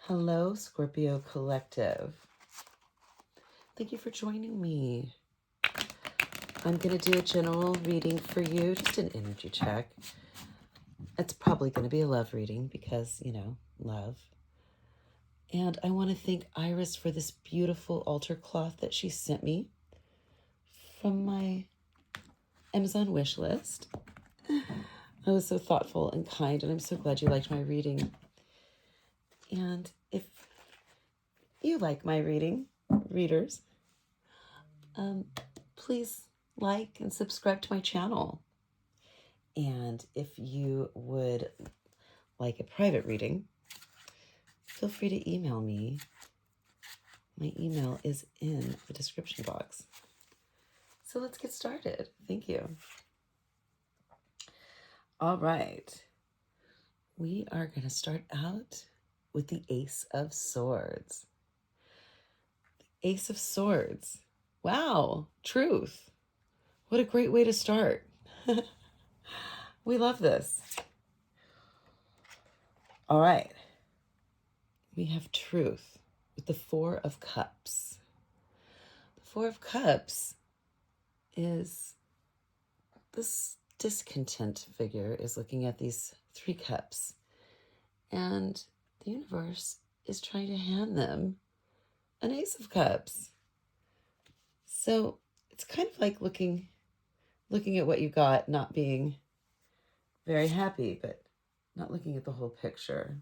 Hello, Scorpio Collective. Thank you for joining me. I'm going to do a general reading for you, just an energy check. It's probably going to be a love reading because, love. And I want to thank Iris for this beautiful altar cloth that she sent me from my Amazon wish list. I was so thoughtful and kind, and I'm so glad you liked my reading. And if you like my readers, please like and subscribe to my channel. And if you would like a private reading, feel free to email me. My email is in the description box. So let's get started. Thank you. All right. We are going to start out with the Ace of Swords. The Ace of Swords. Wow. Truth. What a great way to start. We love this. All right. We have truth with the Four of Cups. The Four of Cups is this discontent figure is looking at these three cups, and the universe is trying to hand them an Ace of Cups. So it's kind of like looking at what you got, not being very happy, but not looking at the whole picture.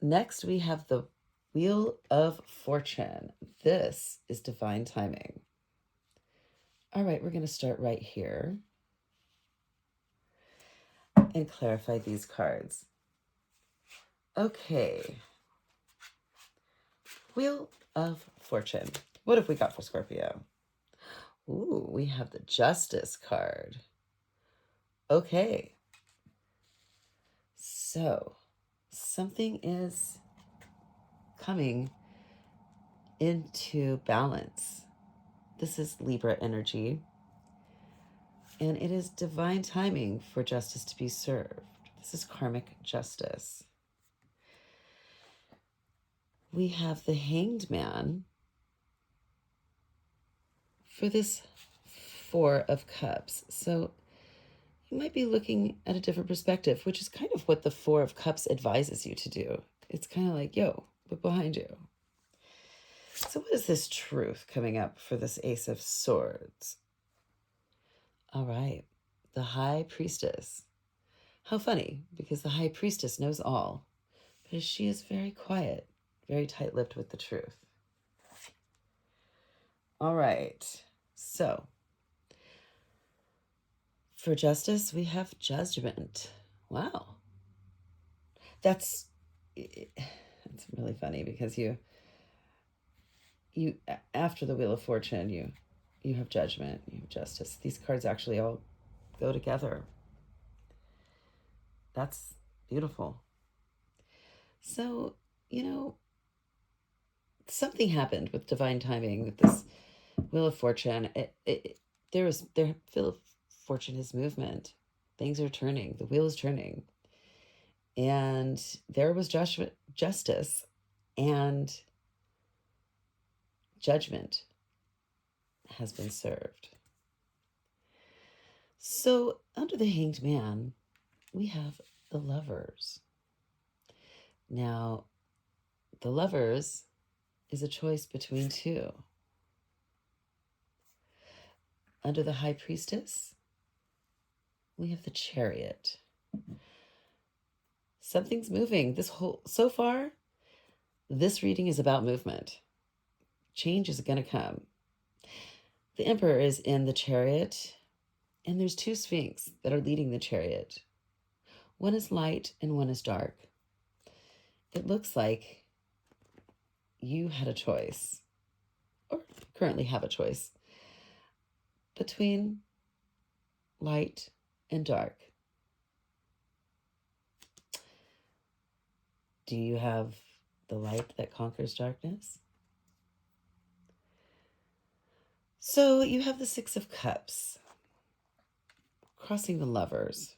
Next, we have the Wheel of Fortune. This is divine timing. All right, we're going to start right here and clarify these cards. Okay. Wheel of Fortune. What have we got for Scorpio? Ooh, we have the Justice card. Okay. So, something is coming into balance. This is Libra energy. And it is divine timing for justice to be served. This is karmic justice. We have the Hanged Man for this Four of Cups. So you might be looking at a different perspective, which is kind of what the Four of Cups advises you to do. It's kind of like, yo, look behind you. So what is this truth coming up for this Ace of Swords? All right, the High Priestess. How funny, because the High Priestess knows all, but she is very quiet, very tight-lipped with the truth. All right, so for justice, we have Judgment. Wow. That's really funny because you after the Wheel of Fortune, you have Judgment, you have Justice. These cards actually all go together. That's beautiful. So, something happened with divine timing with this Wheel of Fortune. Wheel of Fortune is movement. Things are turning. The wheel is turning. And there was justice and judgment has been served. So under the Hanged Man, we have the Lovers. Now, the Lovers is a choice between two. Under the High Priestess, we have the Chariot. Something's moving. So far, this reading is about movement. Change is going to come. The Emperor is in the Chariot, and there's two Sphinx that are leading the Chariot. One is light and one is dark. It looks like you had a choice, or currently have a choice, between light and dark. Do you have the light that conquers darkness? So you have the Six of Cups, crossing the Lovers.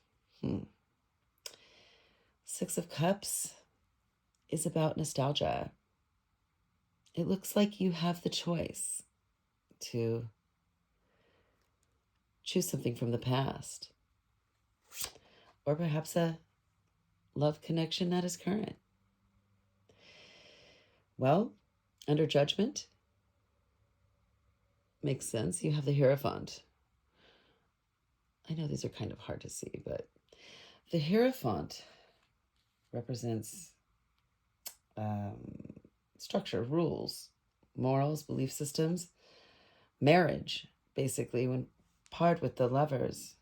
Six of Cups, is about nostalgia. It looks like you have the choice to choose something from the past, or perhaps a love connection that is current. Well, under judgment, makes sense. You have the Hierophant. I know these are kind of hard to see, but the Hierophant represents structure, rules, morals, belief systems, marriage, basically, when paired with the Lovers.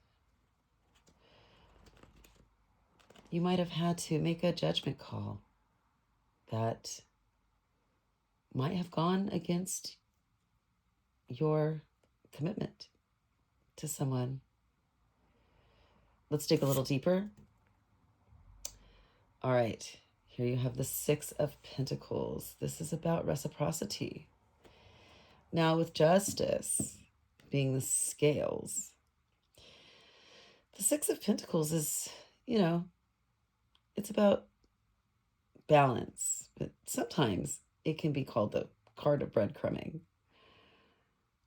You might have had to make a judgment call that might have gone against your commitment to someone. Let's dig a little deeper. All right, here you have the Six of Pentacles. This is about reciprocity. Now, with Justice being the scales, the Six of Pentacles is, it's about balance, but sometimes it can be called the card of breadcrumbing.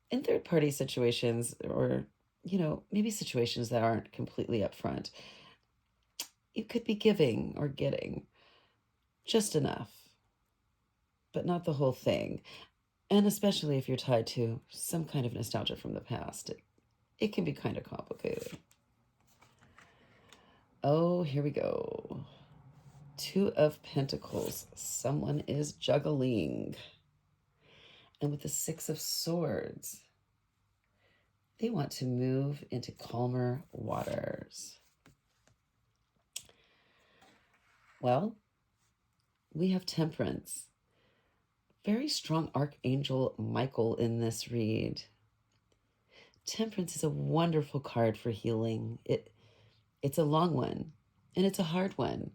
In third-party situations, or, maybe situations that aren't completely upfront, you could be giving or getting just enough, but not the whole thing. And especially if you're tied to some kind of nostalgia from the past, it can be kind of complicated. Oh, here we go. Two of Pentacles. Someone is juggling. And with the Six of Swords, they want to move into calmer waters. Well, we have Temperance. Very strong Archangel Michael in this read. Temperance is a wonderful card for healing. It's a long one, and it's a hard one.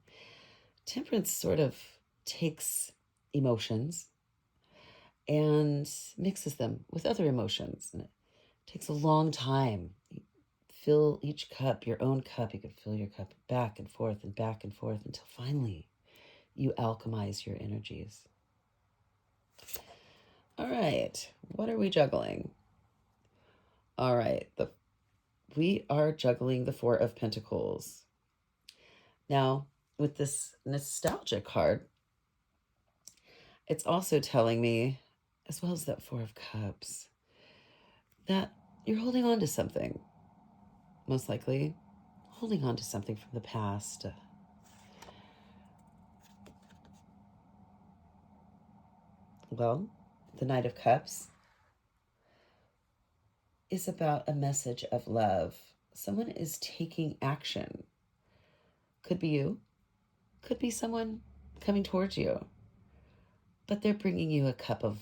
Temperance sort of takes emotions and mixes them with other emotions, and it takes a long time. You fill each cup, your own cup. You can fill your cup back and forth until finally you alchemize your energies. All right, what are we juggling? All right, we are juggling the Four of Pentacles. Now, with this nostalgia card, it's also telling me, as well as that Four of Cups, that you're holding on to something. Most likely holding on to something from the past. Well, the Knight of Cups is about a message of love. Someone is taking action. Could be you. Could be someone coming towards you. But they're bringing you a cup of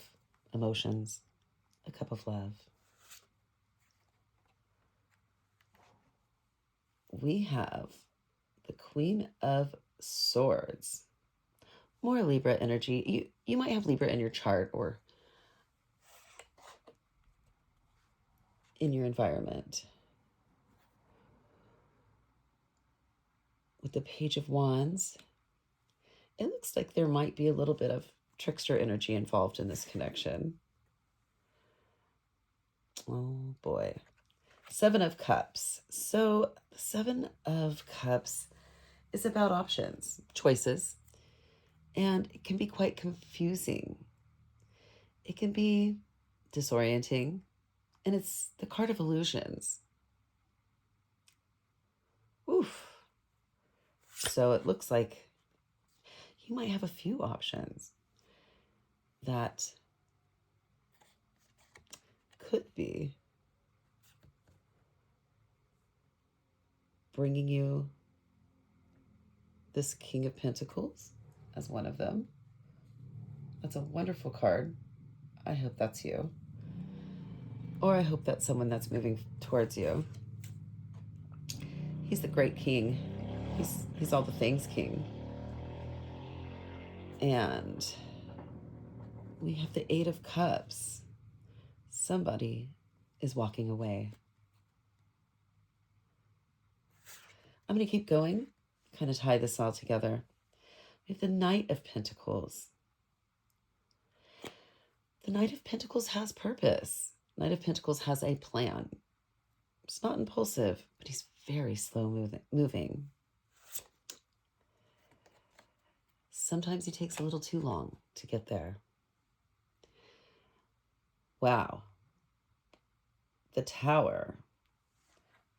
emotions, a cup of love. We have the Queen of Swords. More Libra energy. You might have Libra in your chart or in your environment. With the Page of Wands, it looks like there might be a little bit of trickster energy involved in this connection. Oh boy. Seven of Cups. So the Seven of Cups is about options, choices, and it can be quite confusing. It can be disorienting, and it's the card of illusions. Oof. So it looks like you might have a few options that could be bringing you this King of Pentacles as one of them. That's a wonderful card. I hope that's you. Or I hope that's someone that's moving towards you. He's the great king. He's all the things king. And we have the Eight of Cups. Somebody is walking away. I'm going to keep going, kind of tie this all together. We have the Knight of Pentacles. The Knight of Pentacles has purpose. Knight of Pentacles has a plan. It's not impulsive, but he's very slow moving. Sometimes he takes a little too long to get there. Wow. The Tower.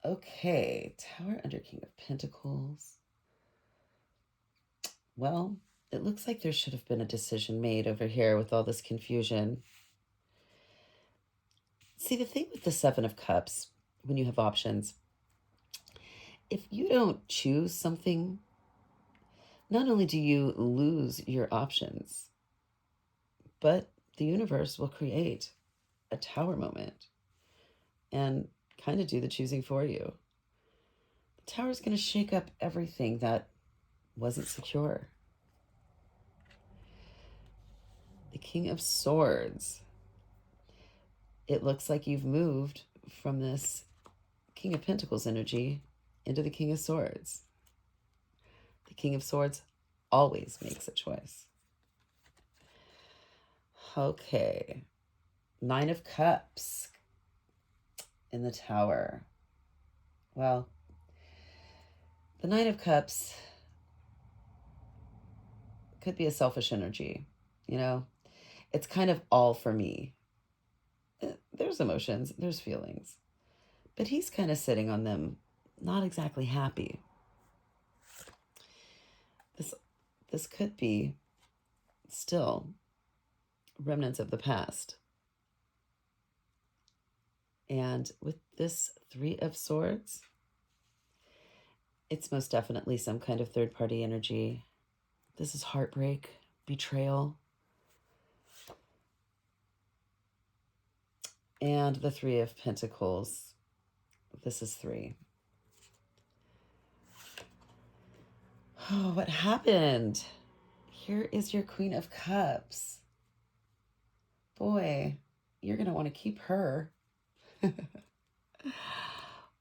Okay, Tower under King of Pentacles. Well, it looks like there should have been a decision made over here with all this confusion. See, the thing with the Seven of Cups, when you have options, if you don't choose something, not only do you lose your options, but the universe will create a tower moment and kind of do the choosing for you. The Tower is going to shake up everything that wasn't secure. The King of Swords. It looks like you've moved from this King of Pentacles energy into the King of Swords. The King of Swords always makes a choice. Okay. Nine of Cups in the Tower. Well, the Nine of Cups could be a selfish energy, you know? It's kind of all for me. There's emotions, there's feelings, but he's kind of sitting on them, not exactly happy. This could be still remnants of the past. And with this Three of Swords, it's most definitely some kind of third-party energy. This is heartbreak, betrayal. And the Three of Pentacles. This is 3. Oh, what happened? Here is your Queen of Cups. Boy, you're going to want to keep her.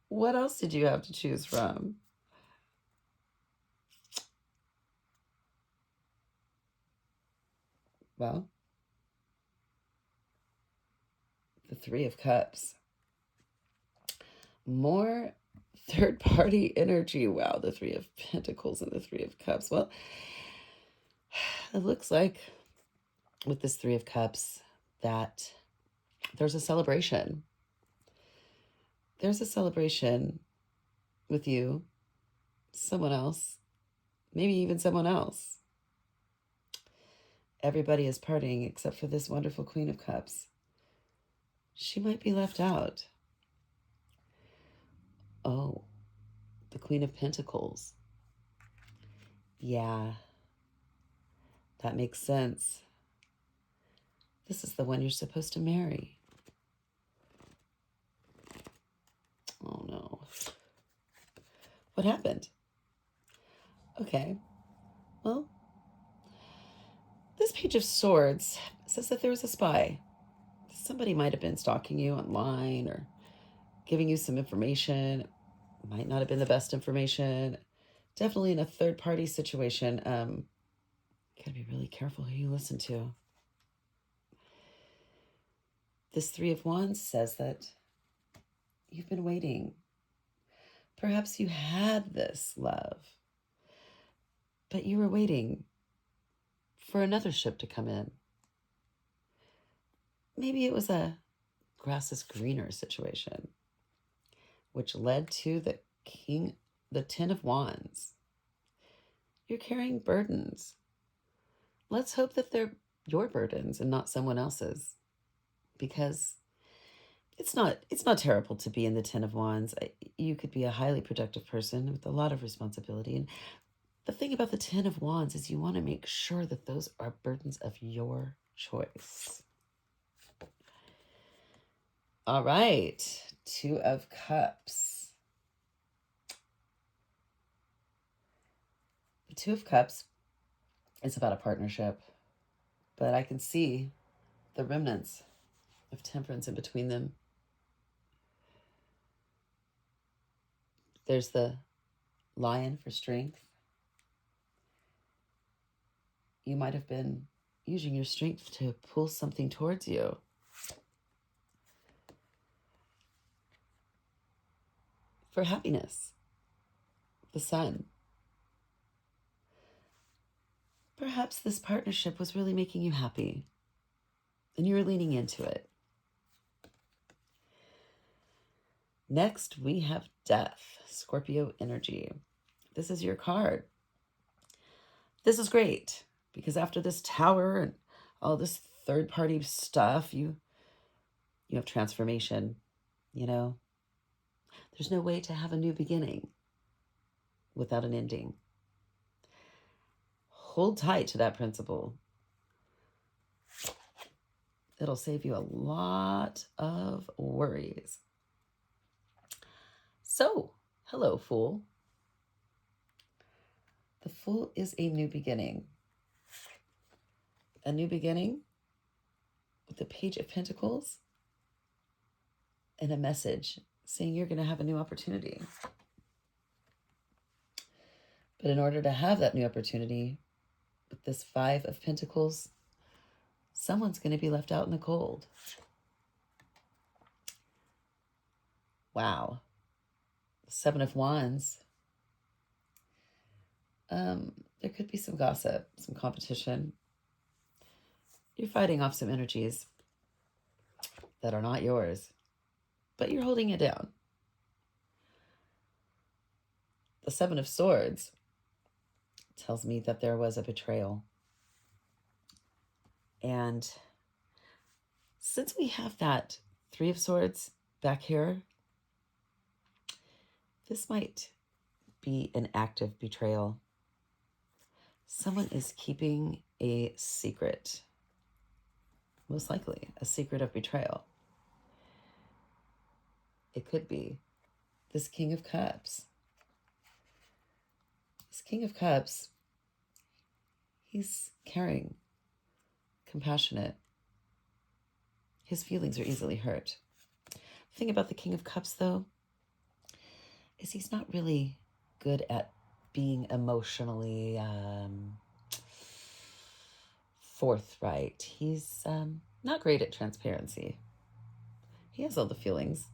What else did you have to choose from? Well, the Three of Cups. More third-party energy. Wow, the Three of Pentacles and the Three of Cups. Well, it looks like with this Three of Cups that there's a celebration. There's a celebration with you, someone else, maybe even someone else. Everybody is partying except for this wonderful Queen of Cups. She might be left out. Oh, the Queen of Pentacles. Yeah, that makes sense. This is the one you're supposed to marry. Oh no. What happened? Okay. Well, this Page of Swords says that there was a spy. Somebody might have been stalking you online or giving you some information. It might not have been the best information. Definitely in a third-party situation. You gotta be really careful who you listen to. This Three of Wands says that you've been waiting. Perhaps you had this love, but you were waiting for another ship to come in. Maybe it was a grass is greener situation, which led to the Ten of Wands. You're carrying burdens. Let's hope that they're your burdens and not someone else's, because it's not terrible to be in the Ten of Wands. You could be a highly productive person with a lot of responsibility. And the thing about the Ten of Wands is you want to make sure that those are burdens of your choice. All right, Two of Cups. The Two of Cups is about a partnership, but I can see the remnants of temperance in between them. There's the Lion for strength. you might have been using your strength to pull something towards you. For happiness. The Sun. Perhaps this partnership was really making you happy, and you were leaning into it. Next, we have Death, Scorpio energy. This is your card. This is great, because after this Tower and all this third-party stuff, you have transformation, you know? There's no way to have a new beginning without an ending. Hold tight to that principle. It'll save you a lot of worries. So, hello, Fool. The Fool is a new beginning. A new beginning with the Page of Pentacles and a message saying you're going to have a new opportunity. But in order to have that new opportunity, with this Five of Pentacles, someone's going to be left out in the cold. Wow. Seven of Wands. There could be some gossip, some competition. You're fighting off some energies that are not yours, but you're holding it down. The Seven of Swords tells me that there was a betrayal. And since we have that Three of Swords back here, this might be an active betrayal. Someone is keeping a secret. Most likely a secret of betrayal. It could be this King of Cups. This King of Cups, he's caring, compassionate. His feelings are easily hurt. The thing about the King of Cups, though, is he's not really good at being emotionally forthright. He's not great at transparency. He has all the feelings.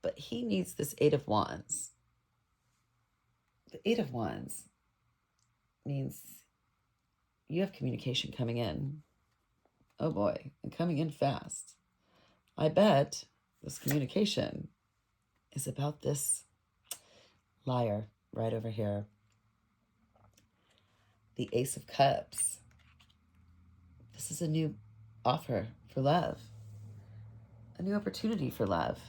But he needs this Eight of Wands. The Eight of Wands means you have communication coming in. Oh boy, and coming in fast. I bet this communication is about this liar right over here. The Ace of Cups. This is a new offer for love. A new opportunity for love.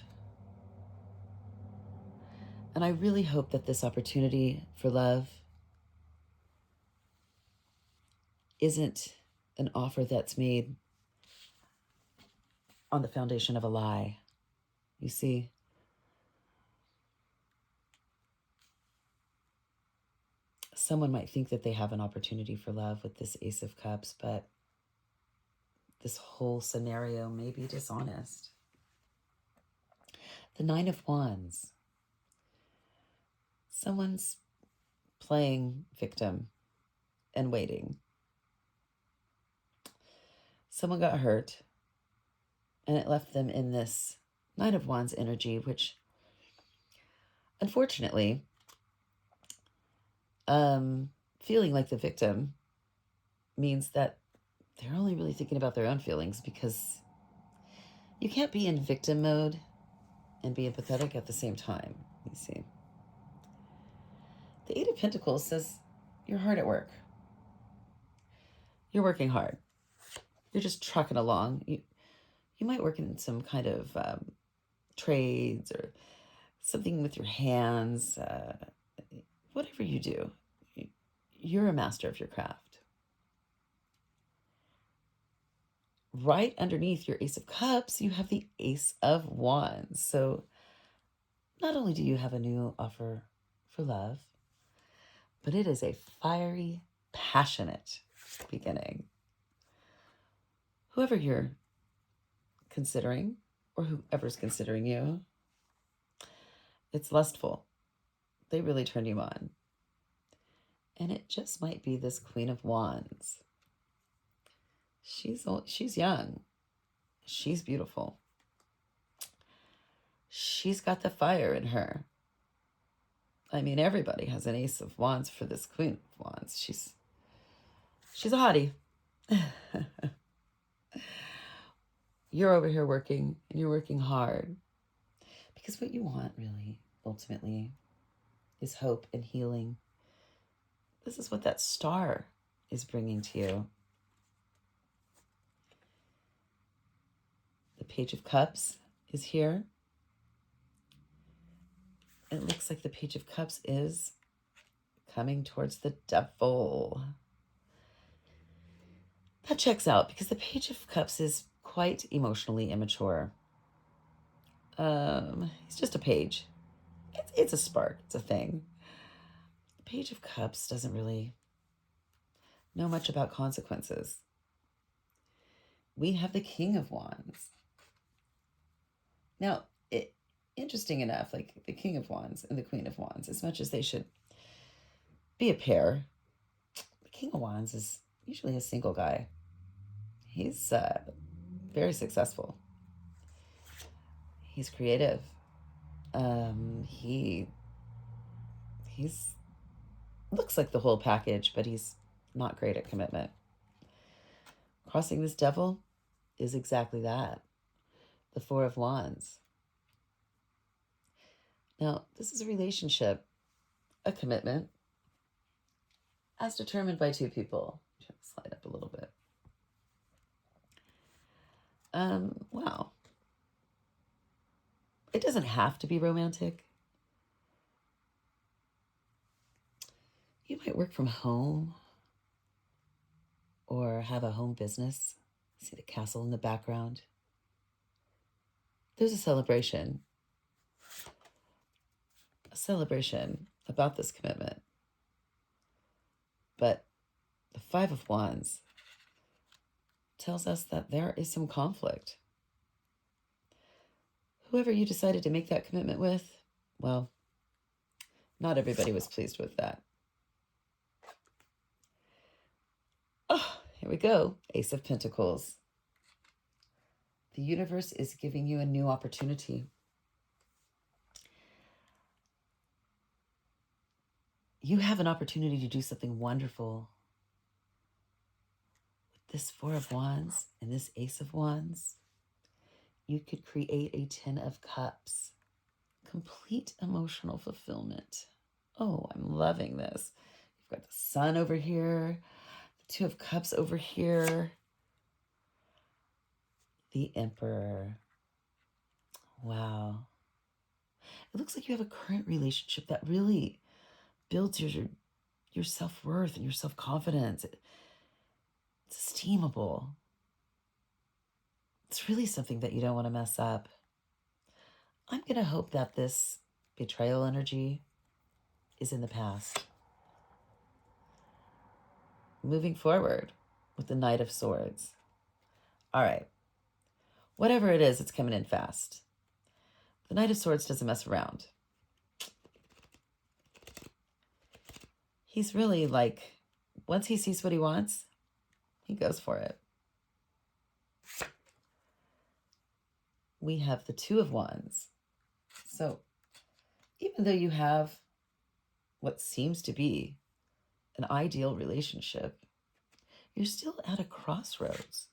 And I really hope that this opportunity for love isn't an offer that's made on the foundation of a lie. You see, someone might think that they have an opportunity for love with this Ace of Cups, but this whole scenario may be dishonest. The Nine of Wands. Someone's playing victim and waiting. Someone got hurt, and it left them in this Nine of Wands energy, which, unfortunately, feeling like the victim means that they're only really thinking about their own feelings, because you can't be in victim mode and be empathetic at the same time, you see. The Eight of Pentacles says you're hard at work. You're working hard. You're just trucking along. You might work in some kind of trades or something with your hands. Whatever you do, you're a master of your craft. Right underneath your Ace of Cups, you have the Ace of Wands. So not only do you have a new offer for love, but it is a fiery, passionate beginning. Whoever you're considering, or whoever's considering you, it's lustful. They really turn you on. And it just might be this Queen of Wands. She's young. She's beautiful. She's got the fire in her. I mean, everybody has an Ace of Wands for this Queen of Wands. She's a hottie. You're over here working, and you're working hard. Because what you want, really, ultimately, is hope and healing. This is what that star is bringing to you. The Page of Cups is here. It looks like the Page of Cups is coming towards the Devil. That checks out because the Page of Cups is quite emotionally immature. He's just a page. It's a spark. It's a thing. The Page of Cups doesn't really know much about consequences. We have the King of Wands. Now, interesting enough, like the King of Wands and the Queen of Wands, as much as they should be a pair, the King of Wands is usually a single guy. He's very successful. He's creative. He's looks like the whole package, but he's not great at commitment. Crossing this Devil is exactly that. The Four of Wands. Now, this is a relationship, a commitment, as determined by two people. Slide up a little bit. Wow. It doesn't have to be romantic. You might work from home or have a home business. See the castle in the background. There's a celebration about this commitment. But the Five of Wands tells us that there is some conflict. Whoever you decided to make that commitment with, well, not everybody was pleased with that. Oh, here we go. Ace of Pentacles. The universe is giving you a new opportunity. You have an opportunity to do something wonderful. With this Four of Wands and this Ace of Wands, you could create a Ten of Cups. Complete emotional fulfillment. Oh, I'm loving this. You've got the Sun over here, the Two of Cups over here, the Emperor. Wow. It looks like you have a current relationship that really builds your self-worth and your self-confidence. It's esteemable. It's really something that you don't want to mess up. I'm going to hope that this betrayal energy is in the past. Moving forward with the Knight of Swords. All right. Whatever it is, it's coming in fast. The Knight of Swords doesn't mess around. He's really like, once he sees what he wants, he goes for it. We have the Two of Wands. So even though you have what seems to be an ideal relationship, you're still at a crossroads.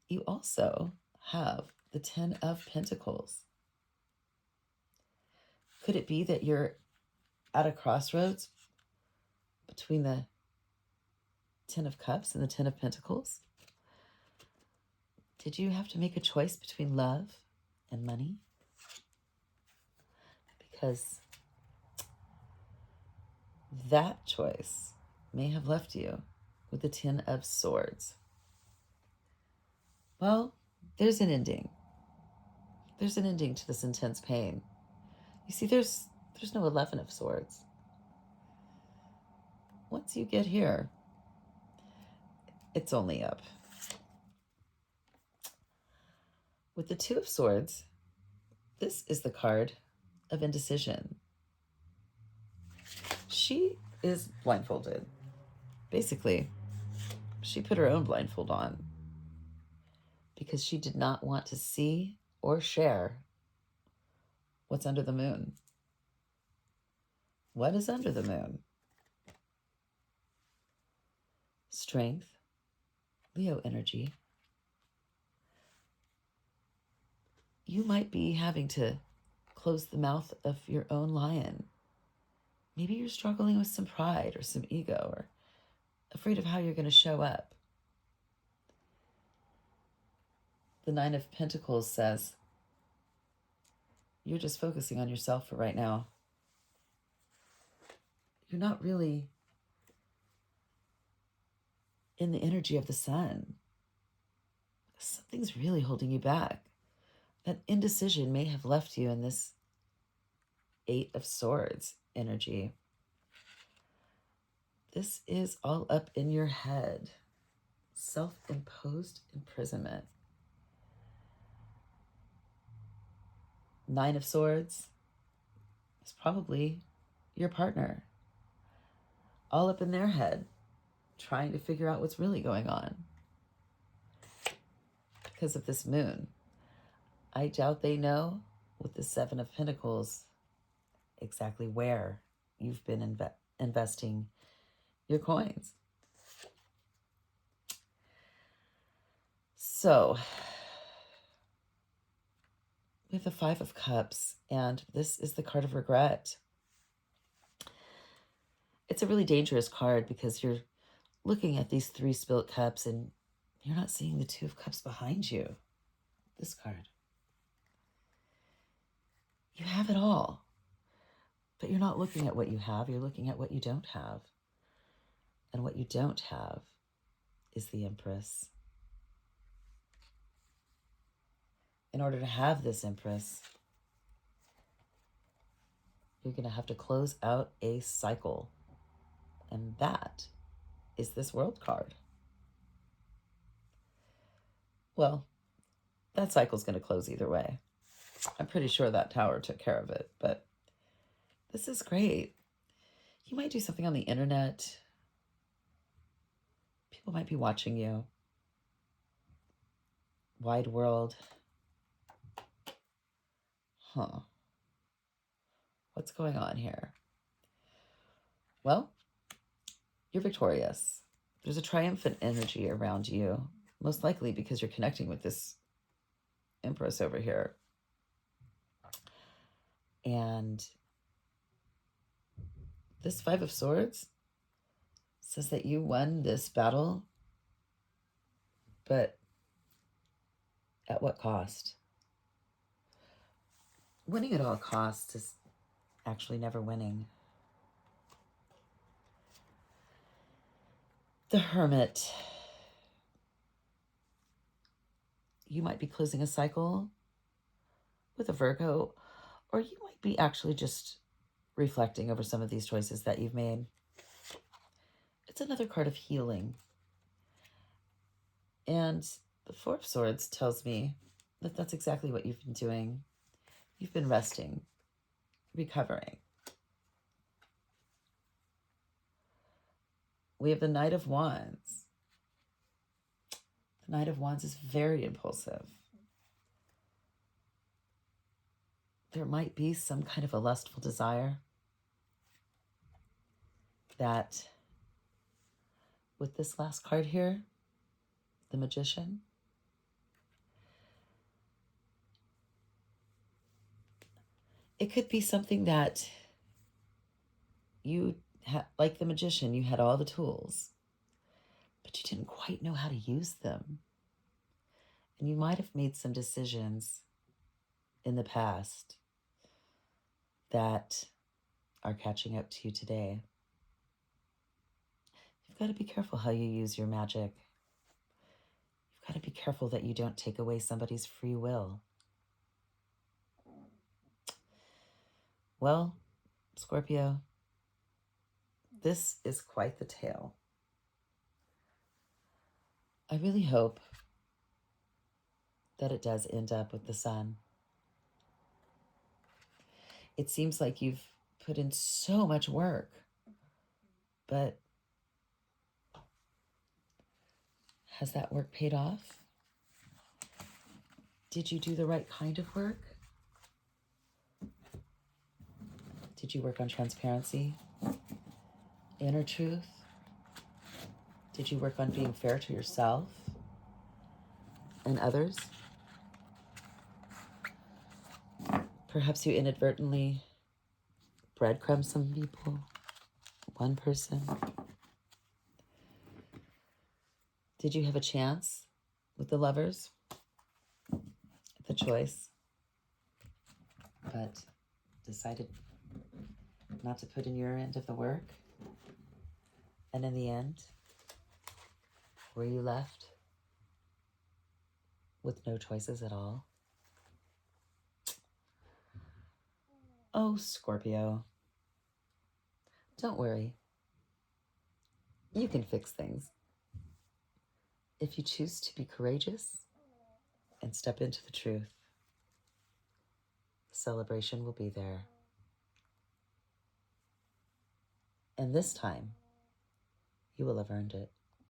You also have the Ten of Pentacles. Could it be that you're at a crossroads between the Ten of Cups and the Ten of Pentacles? Did you have to make a choice between love and money? Because that choice may have left you with the Ten of Swords. Well, there's an ending. There's an ending to this intense pain. You see, there's no 11 of Swords. Once you get here, it's only up. With the Two of Swords, this is the card of indecision. she is blindfolded. Basically, she put her own blindfold on because she did not want to see or share what's under the moon. What is under the moon? Strength, Leo energy. You might be having to close the mouth of your own lion. Maybe you're struggling with some pride or some ego or afraid of how you're going to show up. The Nine of Pentacles says you're just focusing on yourself for right now. You're not really in the energy of the sun. Something's really holding you back. That indecision may have left you in this Eight of Swords energy. This is all up in your head. Self-imposed imprisonment. Nine of Swords is probably your partner. All up in their head, trying to figure out what's really going on. Because of this moon. I doubt they know, with the Seven of Pentacles, exactly where you've been investing your coins. So, we have the Five of Cups, and this is the card of regret. It's a really dangerous card because you're looking at these three spilt cups and you're not seeing the Two of Cups behind you. This card. You have it all, but you're not looking at what you have. You're looking at what you don't have. And what you don't have is the Empress. In order to have this Empress, you're going to have to close out a cycle. And that is this World card. Well, that cycle's going to close either way. I'm pretty sure that Tower took care of it, but this is great. You might do something on the internet. People might be watching you. Wide world. Huh. What's going on here? Well, you're victorious. There's a triumphant energy around you, most likely because you're connecting with this Empress over here. And this Five of Swords says that you won this battle, but at what cost? Winning at all costs is actually never winning. The Hermit. You might be closing a cycle with a Virgo, or you might be actually just reflecting over some of these choices that you've made. It's another card of healing. And the Four of Swords tells me that that's exactly what you've been doing. You've been resting, recovering. We have the Knight of Wands. The Knight of Wands is very impulsive. There might be some kind of a lustful desire that, with this last card here, the Magician, it could be something that you, like the Magician, you had all the tools, but you didn't quite know how to use them. And you might have made some decisions in the past that are catching up to you today. You've got to be careful how you use your magic. You've got to be careful that you don't take away somebody's free will. Well, Scorpio, this is quite the tale. I really hope that it does end up with the sun. It seems like you've put in so much work But has that work paid off? Did you do the right kind of work? Did you work on transparency, inner truth? Did you work on being fair to yourself and others? Perhaps you inadvertently breadcrumb some people, one person. Did you have a chance with the lovers? The choice, but decided not to put in your end of the work? And in the end, were you left with no choices at all? Oh, Scorpio, don't worry. You can fix things. If you choose to be courageous and step into the truth, the celebration will be there. And this time, you will have earned it.